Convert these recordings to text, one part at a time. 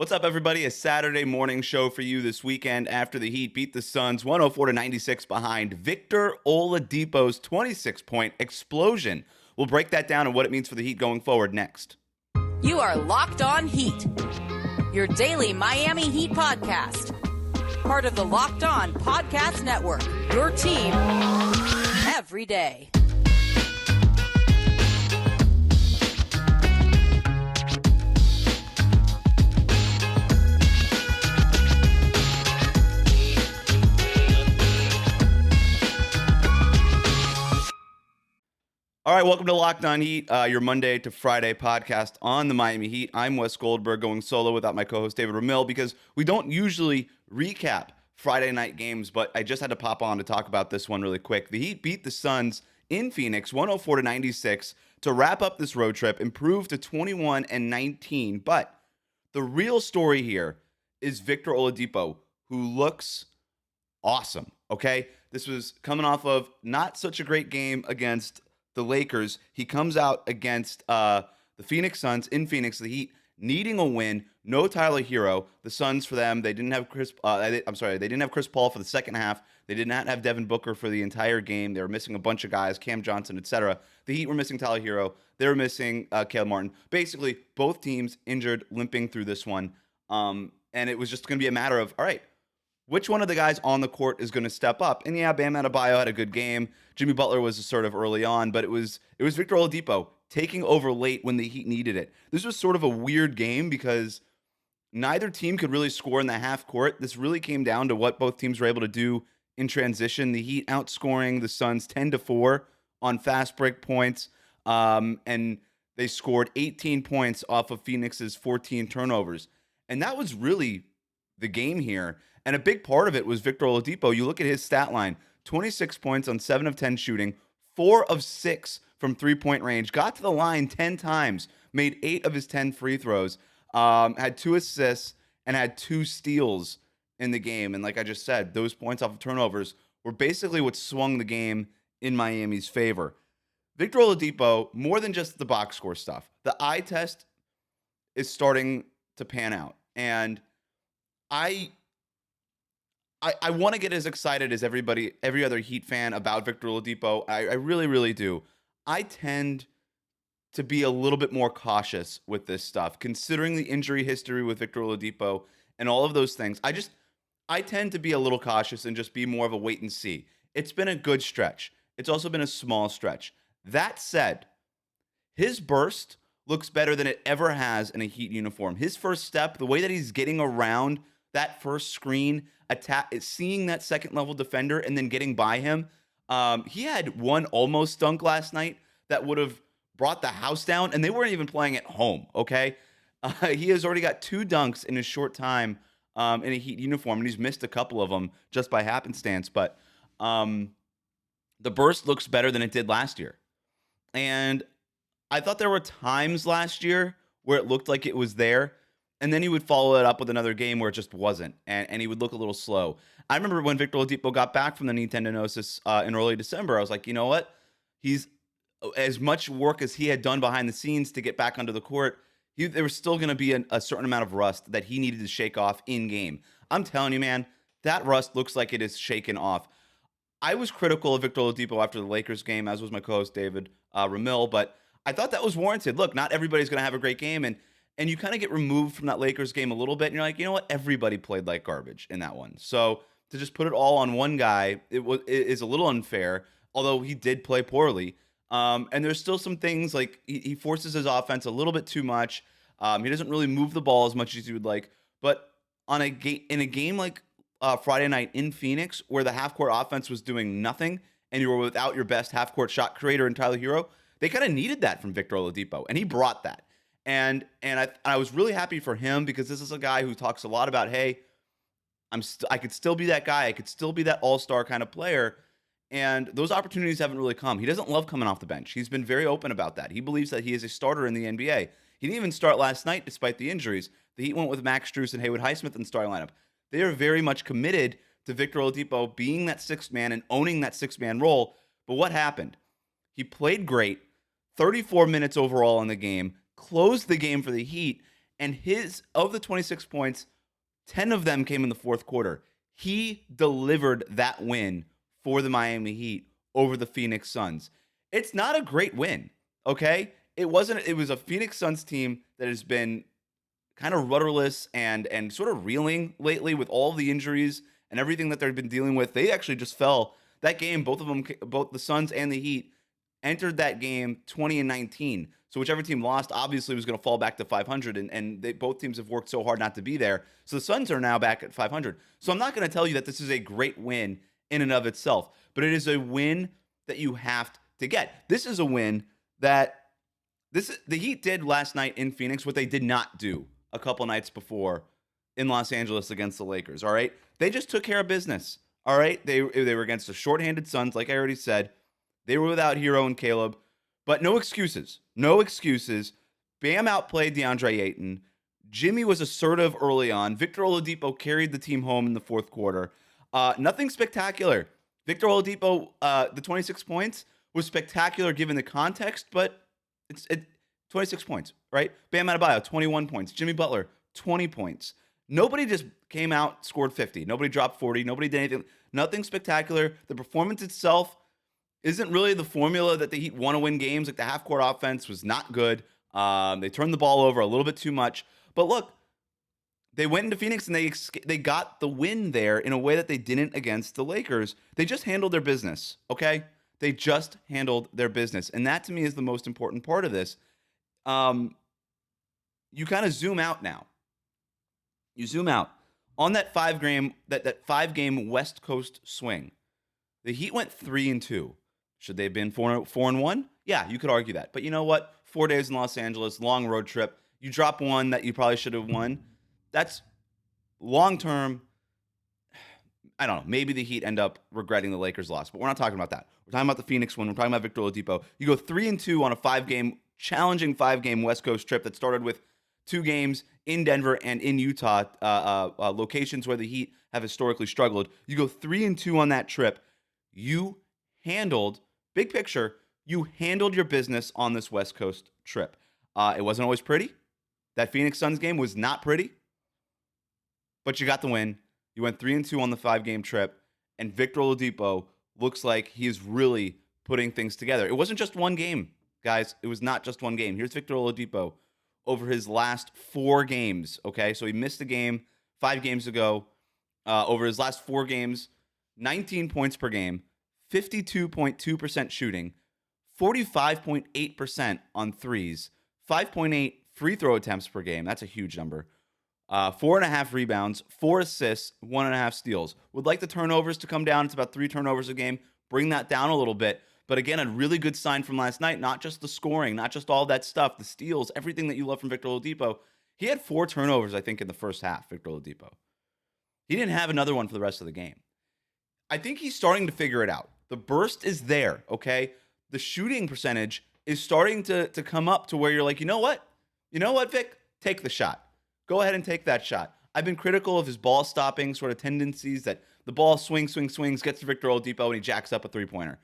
What's up, everybody? A Saturday morning show for you this weekend after the Heat beat the Suns 104-96 behind Victor Oladipo's 26-point explosion. We'll break that down and what it means for the Heat going forward next. You are Locked On Heat, your daily Miami Heat podcast. Part of the Locked On Podcast Network, your team every day. All right, welcome to Locked On Heat, your Monday to Friday podcast on the Miami Heat. I'm Wes Goldberg, going solo without my co-host David Ramil because we don't usually recap Friday night games, but I just had to pop on to talk about this one really quick. The Heat beat the Suns in Phoenix 104-96 to wrap up this road trip, improve to 21-19. But the real story here is Victor Oladipo, who looks awesome, okay? This was coming off of not such a great game against the Lakers. He comes out against the Phoenix Suns in Phoenix, the Heat needing a win. No Tyler Herro. The Suns, for them, they didn't have Chris. They didn't have Chris Paul for the second half. They did not have Devin Booker for the entire game. They were missing a bunch of guys, Cam Johnson, etc. The Heat were missing Tyler Herro. They were missing Caleb Martin. Basically, both teams injured, limping through this one. And it was just going to be a matter of, all right, which one of the guys on the court is going to step up? And yeah, Bam Adebayo had a good game. Jimmy Butler was assertive early on, but it was Victor Oladipo taking over late when the Heat needed it. This was sort of a weird game because neither team could really score in the half court. This really came down to what both teams were able to do in transition. The Heat outscoring the Suns 10-4 on fast break points, and they scored 18 points off of Phoenix's 14 turnovers. And that was really the game here. And a big part of it was Victor Oladipo. You look at his stat line, 26 points on 7 of 10 shooting, 4 of 6 from three-point range, got to the line 10 times, made 8 of his 10 free throws, had 2 assists, and had 2 steals in the game. And like I just said, those points off of turnovers were basically what swung the game in Miami's favor. Victor Oladipo, more than just the box score stuff, the eye test is starting to pan out. And I want to get as excited as every other Heat fan about Victor Oladipo. I really, really do. I tend to be a little bit more cautious with this stuff, considering the injury history with Victor Oladipo and all of those things. I tend to be a little cautious and just be more of a wait and see. It's been a good stretch. It's also been a small stretch. That said, his burst looks better than it ever has in a Heat uniform. His first step, the way that he's getting around that first screen, seeing that second level defender and then getting by him. He had one almost dunk last night that would have brought the house down, and they weren't even playing at home, okay? He has already got 2 dunks in his short time in a Heat uniform, and he's missed a couple of them just by happenstance. But the burst looks better than it did last year. And I thought there were times last year where it looked like it was there, and then he would follow it up with another game where it just wasn't, and he would look a little slow. I remember when Victor Oladipo got back from the knee tendinosis in early December, I was like, you know what? He's as much work as he had done behind the scenes to get back onto the court, there was still going to be a certain amount of rust that he needed to shake off in game. I'm telling you, man, that rust looks like it is shaken off. I was critical of Victor Oladipo after the Lakers game, as was my co-host David Ramil, but I thought that was warranted. Look, not everybody's going to have a great game, and you kind of get removed from that Lakers game a little bit, and you're like, you know what? Everybody played like garbage in that one. So to just put it all on one guy, it is a little unfair, although he did play poorly. And there's still some things like he forces his offense a little bit too much. He doesn't really move the ball as much as he would like. But in a game like Friday night in Phoenix, where the half-court offense was doing nothing, and you were without your best half-court shot creator in Tyler Herro, they kind of needed that from Victor Oladipo, and he brought that. And I was really happy for him because this is a guy who talks a lot about, hey, I could still be that guy. I could still be that all-star kind of player. And those opportunities haven't really come. He doesn't love coming off the bench. He's been very open about that. He believes that he is a starter in the NBA. He didn't even start last night despite the injuries. The Heat went with Max Strus and Haywood Highsmith in the starting lineup. They are very much committed to Victor Oladipo being that sixth man and owning that sixth-man role. But what happened? He played great, 34 minutes overall in the game, closed the game for the Heat, And of the 26 points, 10 of them came in the fourth quarter. He delivered that win for the Miami Heat over the Phoenix Suns. It's not a great win, okay? It was a Phoenix Suns team that has been kind of rudderless and sort of reeling lately with all the injuries and everything that they've been dealing with. They actually just fell. That game, both the Suns and the Heat, entered that game 20-19. So whichever team lost, obviously, was going to fall back to 500, and both teams have worked so hard not to be there. So the Suns are now back at 500. So I'm not going to tell you that this is a great win in and of itself, but it is a win that you have to get. This is a win that the Heat did last night in Phoenix what they did not do a couple nights before in Los Angeles against the Lakers, all right? They just took care of business, all right? They were against the shorthanded Suns, like I already said. They were without Herro and Caleb, but no excuses. No excuses. Bam outplayed DeAndre Ayton. Jimmy was assertive early on. Victor Oladipo carried the team home in the fourth quarter. Nothing spectacular. Victor Oladipo, the 26 points was spectacular given the context, but it's 26 points, right? Bam Adebayo, 21 points. Jimmy Butler, 20 points. Nobody just came out, scored 50. Nobody dropped 40. Nobody did anything. Nothing spectacular. The performance itself isn't really the formula that the Heat want to win games. Like, the half-court offense was not good. They turned the ball over a little bit too much. But look, they went into Phoenix and they got the win there in a way that they didn't against the Lakers. They just handled their business, okay? They just handled their business. And that, to me, is the most important part of this. You kind of zoom out now. You zoom out. On that five-game West Coast swing, the Heat went 3-2. Should they have been 4-1? Yeah, you could argue that. But you know what? 4 days in Los Angeles, long road trip. You drop one that you probably should have won. That's long-term. I don't know. Maybe the Heat end up regretting the Lakers loss, but we're not talking about that. We're talking about the Phoenix one. We're talking about Victor Oladipo. You go 3-2 on a challenging five-game West Coast trip that started with 2 games in Denver and in Utah, locations where the Heat have historically struggled. You go 3-2 on that trip. You handled, big picture, you handled your business on this West Coast trip. It wasn't always pretty. That Phoenix Suns game was not pretty, but you got the win. You went 3-2 on the 5-game trip, and Victor Oladipo looks like he is really putting things together. It wasn't just one game, guys. It was not just one game. Here's Victor Oladipo over his last 4 games, okay? So he missed a game 5 games ago. Over his last 4 games, 19 points per game, 52.2% shooting, 45.8% on threes, 5.8 free throw attempts per game. That's a huge number. 4.5 rebounds, 4 assists, 1.5 steals. Would like the turnovers to come down. It's about 3 turnovers a game. Bring that down a little bit. But again, a really good sign from last night. Not just the scoring, not just all that stuff, the steals, everything that you love from Victor Oladipo. He had 4 turnovers, I think, in the first half, Victor Oladipo. He didn't have another one for the rest of the game. I think he's starting to figure it out. The burst is there, okay? The shooting percentage is starting to come up to where you're like, you know what? You know what, Vic? Take the shot. Go ahead and take that shot. I've been critical of his ball stopping sort of tendencies, that the ball swings, gets to Victor Oladipo, and he jacks up a three-pointer.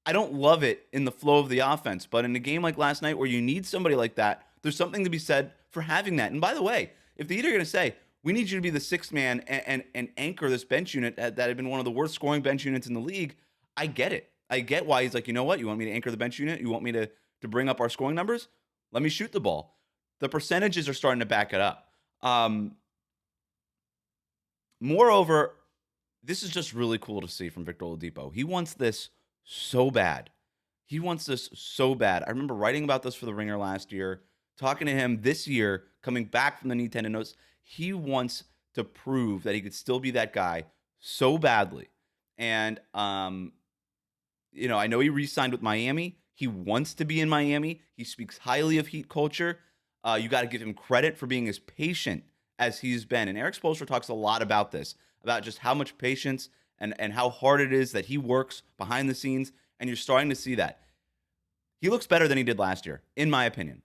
I don't love it in the flow of the offense, but in a game like last night where you need somebody like that, there's something to be said for having that. And by the way, if the Heat are going to say, we need you to be the sixth man and anchor this bench unit that had been one of the worst scoring bench units in the league, I get it. I get why he's like, you know what? You want me to anchor the bench unit? You want me to bring up our scoring numbers? Let me shoot the ball. The percentages are starting to back it up. Moreover, this is just really cool to see from Victor Oladipo. He wants this so bad. He wants this so bad. I remember writing about this for The Ringer last year, talking to him this year, coming back from the knee tendinosis. He wants to prove that he could still be that guy so badly. And, I know he re-signed with Miami. He wants to be in Miami. He speaks highly of Heat culture. You got to give him credit for being as patient as he's been. And Eric Spoelstra talks a lot about this, about just how much patience and how hard it is that he works behind the scenes. And you're starting to see that. He looks better than he did last year, in my opinion.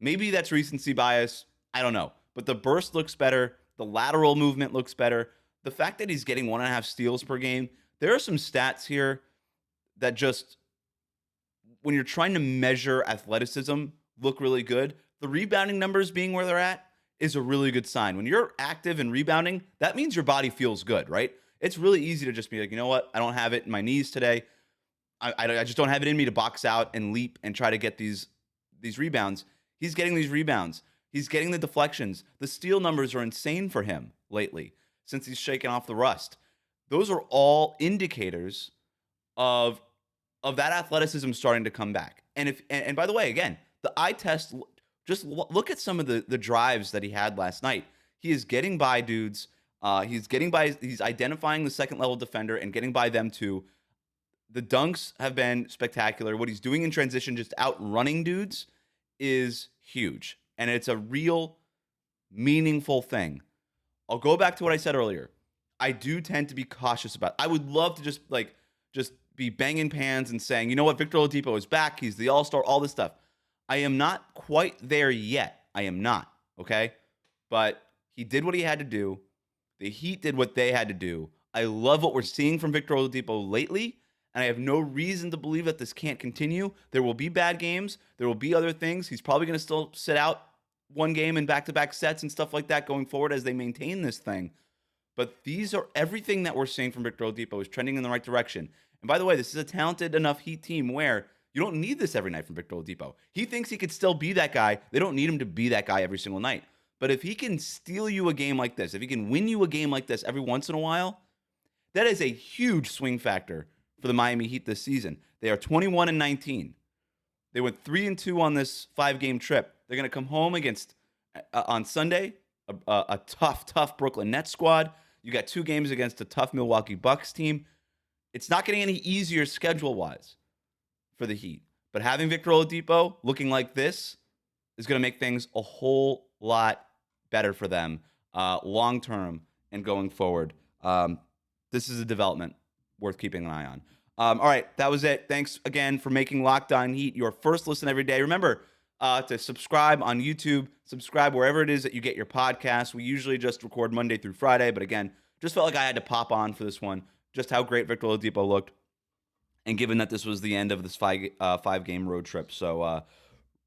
Maybe that's recency bias. I don't know. But the burst looks better. The lateral movement looks better. The fact that he's getting 1.5 steals per game, there are some stats here that just, when you're trying to measure athleticism, look really good. the rebounding numbers being where they're at is a really good sign. When you're active and rebounding, that means your body feels good, right? It's really easy to just be like, you know what? I don't have it in my knees today. I just don't have it in me to box out and leap and try to get these rebounds. He's getting these rebounds. He's getting the deflections. The steal numbers are insane for him lately since he's shaken off the rust. Those are all indicators of that athleticism starting to come back. And by the way, again, the eye test, just look at some of the drives that he had last night. He is getting by dudes. He's identifying the second level defender and getting by them too. The dunks have been spectacular. What he's doing in transition, just outrunning dudes, is huge. And it's a real meaningful thing. I'll go back to what I said earlier. I do tend to be cautious about it. I would love to just be banging pans and saying, you know what, Victor Oladipo is back. He's the all-star, all this stuff. I am not quite there yet. I am not, okay? But he did what he had to do. The Heat did what they had to do. I love what we're seeing from Victor Oladipo lately, and I have no reason to believe that this can't continue. There will be bad games. There will be other things. He's probably going to still sit out one game in back-to-back sets and stuff like that going forward as they maintain this thing. But these are everything that we're seeing from Victor Oladipo is trending in the right direction. And by the way, this is a talented enough Heat team where you don't need this every night from Victor Oladipo. He thinks he could still be that guy. They don't need him to be that guy every single night. But if he can steal you a game like this, if he can win you a game like this every once in a while, that is a huge swing factor for the Miami Heat this season. They are 21-19. They went 3-2 on this 5-game trip. They're going to come home against on Sunday a tough Brooklyn Nets squad. You got 2 games against a tough Milwaukee Bucks team. It's not getting any easier schedule-wise for the Heat. But having Victor Oladipo looking like this is going to make things a whole lot better for them long-term and going forward. This is a development worth keeping an eye on. All right, that was it. Thanks again for making Locked On Heat your first listen every day. Remember to subscribe on YouTube, subscribe wherever it is that you get your podcasts. We usually just record Monday through Friday, but again, just felt like I had to pop on for this one, just how great Victor Oladipo looked, and given that this was the end of this 5-game road trip. So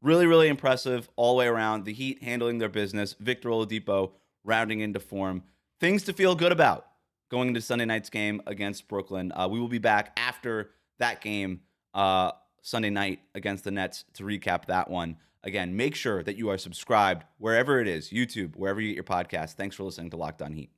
really, really impressive all the way around. The Heat handling their business, Victor Oladipo rounding into form. Things to feel good about going into Sunday night's game against Brooklyn. We will be back after that game Sunday night against the Nets to recap that one. Again, make sure that you are subscribed wherever it is, YouTube, wherever you get your podcast. Thanks for listening to Locked On Heat.